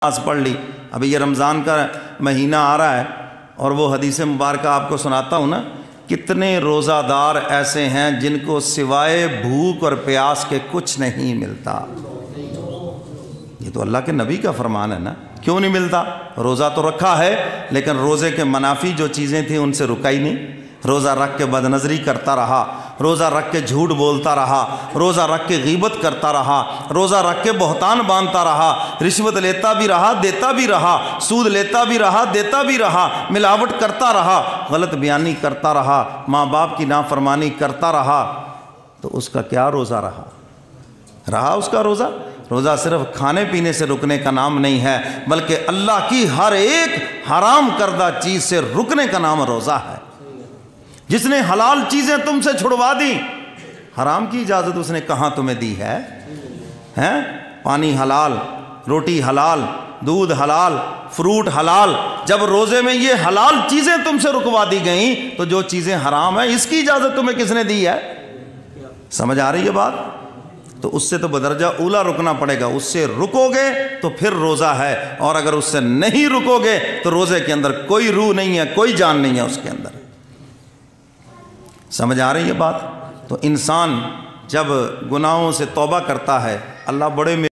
نماز پڑھ لی۔ ابھی یہ رمضان کا مہینہ آ رہا ہے اور وہ حدیث مبارکہ آپ کو سناتا ہوں نا، کتنے روزہ دار ایسے ہیں جن کو سوائے بھوک اور پیاس کے کچھ نہیں ملتا۔ یہ تو اللہ کے نبی کا فرمان ہے نا، کیوں نہیں ملتا؟ روزہ تو رکھا ہے لیکن روزے کے منافی جو چیزیں تھیں ان سے رکا ہی نہیں۔ روزہ رکھ کے بد نظری کرتا رہا، روزہ رکھ کے جھوٹ بولتا رہا، روزہ رکھ کے غیبت کرتا رہا، روزہ رکھ کے بہتان باندھتا رہا، رشوت لیتا بھی رہا دیتا بھی رہا، سود لیتا بھی رہا دیتا بھی رہا، ملاوٹ کرتا رہا، غلط بیانی کرتا رہا، ماں باپ کی نافرمانی کرتا رہا، تو اس کا کیا روزہ رہا اس کا روزہ؟ روزہ صرف کھانے پینے سے رکنے کا نام نہیں ہے، بلکہ اللہ کی ہر ایک حرام کردہ چیز سے رکنے کا نام روزہ ہے۔ جس نے حلال چیزیں تم سے چھڑوا دی، حرام کی اجازت اس نے کہاں تمہیں دی ہے؟ پانی حلال، روٹی حلال، دودھ حلال، فروٹ حلال۔ جب روزے میں یہ حلال چیزیں تم سے رکوا دی گئیں تو جو چیزیں حرام ہیں اس کی اجازت تمہیں کس نے دی ہے؟ سمجھ آ رہی ہے بات؟ تو اس سے تو بدرجہ اولا رکنا پڑے گا، اس سے رکو گے تو پھر روزہ ہے، اور اگر اس سے نہیں رکو گے تو روزے کے اندر کوئی روح نہیں ہے، کوئی جان نہیں ہے اس کے اندر۔ سمجھ آ رہی ہے بات؟ تو انسان جب گناہوں سے توبہ کرتا ہے، اللہ بڑے